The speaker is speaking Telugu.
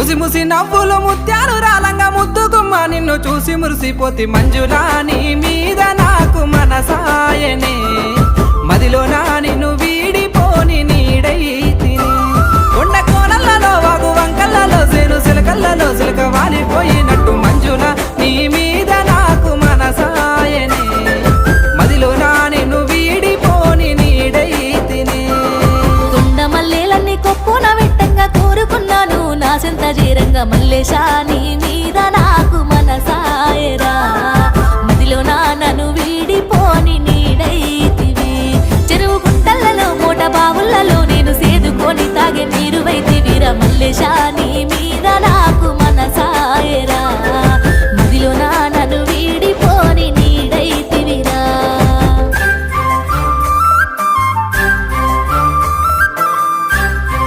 ముసి ముసి నవ్వులు ముత్యాలు రాలంగా ముద్దుగుమ్మ నిన్ను చూసి మురిసిపోతి మంజులా నీ మీద నాకు మనసాయనే మదిలో నా నిన్ను వీడిపోని నీడై తిని కొండ కోనల్లో వాగు వంకల్లలో సేను సిలకల్లలో సిలక వాలిపోయినట్టు మంజులా నీ మీద నాకు మనసాయనే మదిలో నా నిన్ను వీడిపోని నీడై తిని కొండ మల్లెలన్నీ కొప్పున వెట్టంగా కోరుకున్నాను నా సెంత జీరంగా మల్లేశా